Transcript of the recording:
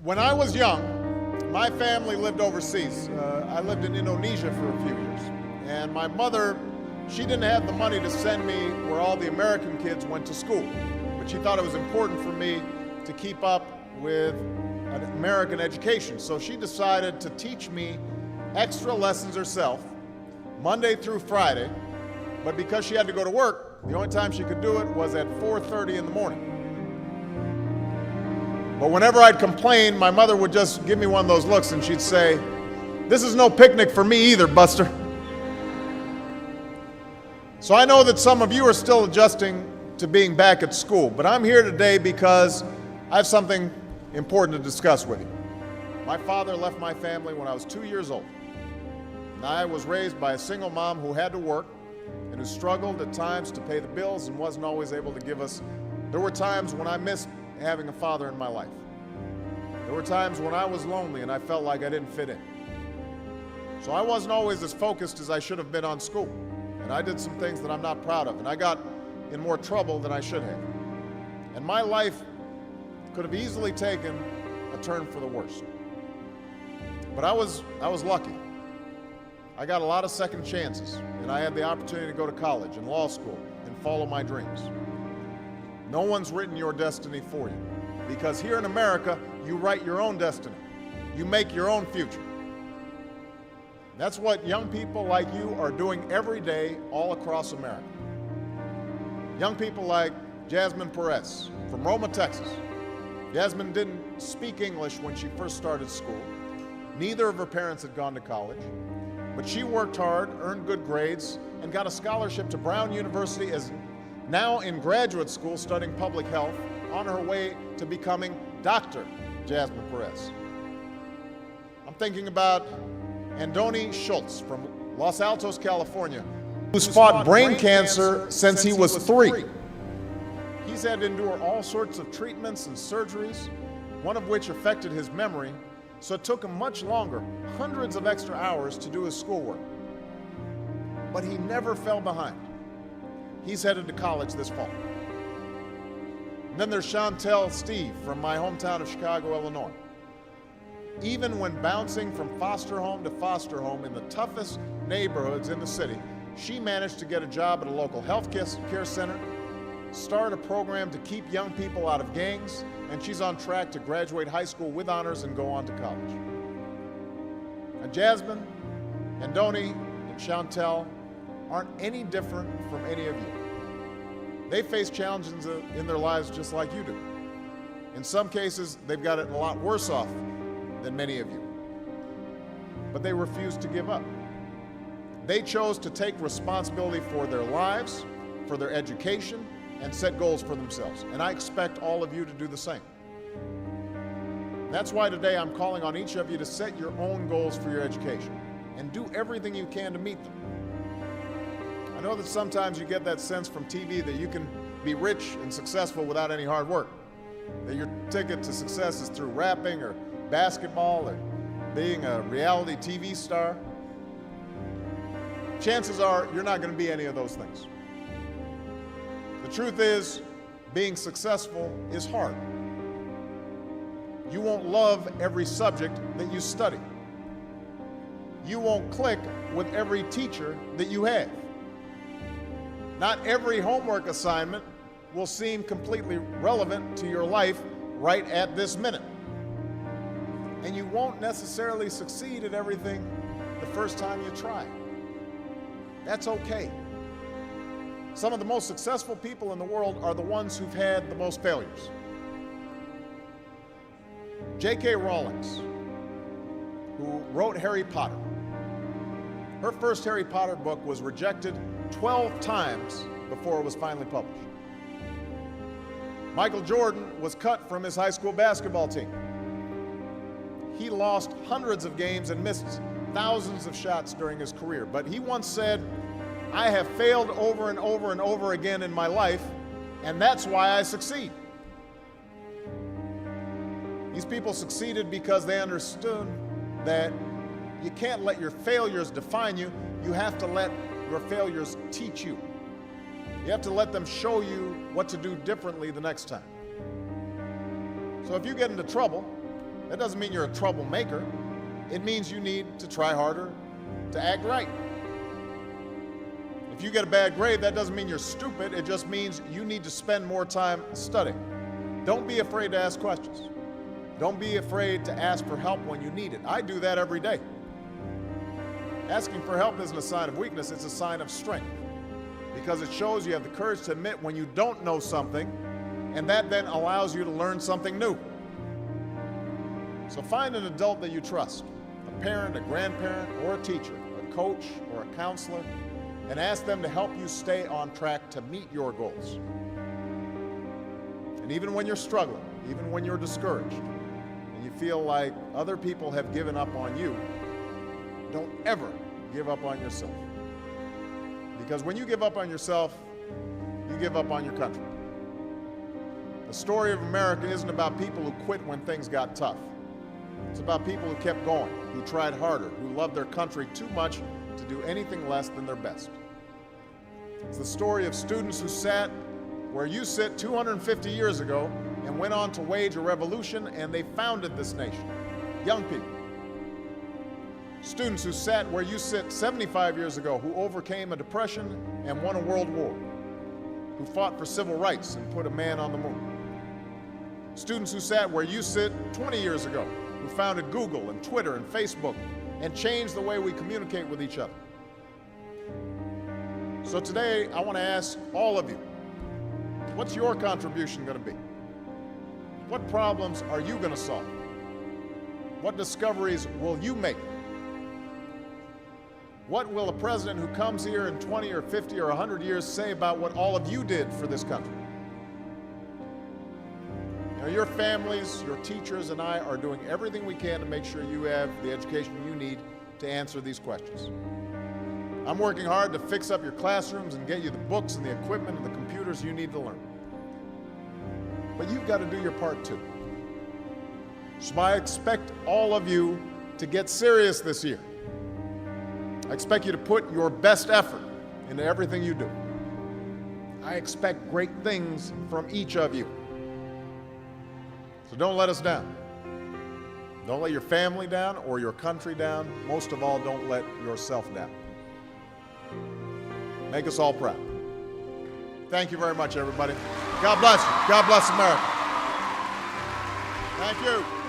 When I was young, my family lived overseas. I lived in Indonesia for a few years. And my mother, she didn't have the money to send me where all the American kids went to school. But she thought it was important for me to keep up with an American education. So she decided to teach me extra lessons herself, Monday through Friday. But because she had to go to work, the only time she could do it was at 4:30 in the morning. But whenever I'd complain, my mother would just give me one of those looks and she'd say, "This is no picnic for me either, Buster." So I know that some of you are still adjusting to being back at school, but I'm here today because I have something important to discuss with you. My father left my family when I was 2 years old. And I was raised by a single mom who had to work and who struggled at times to pay the bills and wasn't always able to give us. There were times when I missed having a father in my life. There were times when I was lonely and I felt like I didn't fit in. So I wasn't always as focused as I should have been on school. And I did some things that I'm not proud of. And I got in more trouble than I should have. And my life could have easily taken a turn for the worse. But I was lucky. I got a lot of second chances. And I had the opportunity to go to college and law school and follow my dreams. No one's written your destiny for you. Because here in America, you write your own destiny. You make your own future. That's what young people like you are doing every day all across America. Young people like Jasmine Perez from Roma, Texas. Jasmine didn't speak English when she first started school. Neither of her parents had gone to college. But she worked hard, earned good grades, and got a scholarship to Brown University as now in graduate school studying public health, on her way to becoming Dr. Jasmine Perez. I'm thinking about Andoni Schultz from Los Altos, California, who's fought brain cancer since he was 3. He's had to endure all sorts of treatments and surgeries, one of which affected his memory, so it took him much longer, hundreds of extra hours to do his schoolwork. But he never fell behind. He's headed to college this fall. And then there's Chantel Steve from my hometown of Chicago, Illinois. Even when bouncing from foster home to foster home in the toughest neighborhoods in the city, she managed to get a job at a local health care center, start a program to keep young people out of gangs, and she's on track to graduate high school with honors and go on to college. And Jasmine, Andoni, and Chantel aren't any different from any of you. They face challenges in their lives just like you do. In some cases, they've got it a lot worse off than many of you. But they refuse to give up. They chose to take responsibility for their lives, for their education, and set goals for themselves. And I expect all of you to do the same. That's why today I'm calling on each of you to set your own goals for your education and do everything you can to meet them. I know that sometimes you get that sense from TV that you can be rich and successful without any hard work, that your ticket to success is through rapping or basketball or being a reality TV star. Chances are you're not going to be any of those things. The truth is, being successful is hard. You won't love every subject that you study. You won't click with every teacher that you have. Not every homework assignment will seem completely relevant to your life right at this minute. And you won't necessarily succeed at everything the first time you try. That's okay. Some of the most successful people in the world are the ones who've had the most failures. J.K. Rowling, who wrote Harry Potter, her first Harry Potter book was rejected 12 times before it was finally published. Michael Jordan was cut from his high school basketball team. He lost hundreds of games and missed thousands of shots during his career. But he once said, "I have failed over and over and over again in my life, and that's why I succeed." These people succeeded because they understood that you can't let your failures define you. You have to let your failures teach you. You have to let them show you what to do differently the next time. So if you get into trouble, That doesn't mean you're a troublemaker. It means you need to try harder to act right. If you get a bad grade, that doesn't mean you're stupid. It just means you need to spend more time studying. Don't be afraid to ask questions. Don't be afraid to ask for help when you need it. I do that every day. Asking for help isn't a sign of weakness, it's a sign of strength, because it shows you have the courage to admit when you don't know something, and that then allows you to learn something new. So find an adult that you trust, a parent, a grandparent, or a teacher, a coach, or a counselor, and ask them to help you stay on track to meet your goals. And even when you're struggling, even when you're discouraged, and you feel like other people have given up on you, don't ever give up on yourself. Because when you give up on yourself, you give up on your country. The story of America isn't about people who quit when things got tough. It's about people who kept going, who tried harder, who loved their country too much to do anything less than their best. It's the story of students who sat where you sit 250 years ago and went on to wage a revolution, and they founded this nation. Young people. Students who sat where you sit 75 years ago, who overcame a depression and won a world war, who fought for civil rights and put a man on the moon. Students who sat where you sit 20 years ago, who founded Google and Twitter and Facebook and changed the way we communicate with each other. So today, I want to ask all of you, what's your contribution going to be? What problems are you going to solve? What discoveries will you make? What will a president who comes here in 20 or 50 or 100 years say about what all of you did for this country? You know, your families, your teachers, and I are doing everything we can to make sure you have the education you need to answer these questions. I'm working hard to fix up your classrooms and get you the books and the equipment and the computers you need to learn. But you've got to do your part too. So I expect all of you to get serious this year. I expect you to put your best effort into everything you do. I expect great things from each of you. So don't let us down. Don't let your family down or your country down. Most of all, don't let yourself down. Make us all proud. Thank you very much, everybody. God bless you. God bless America. Thank you.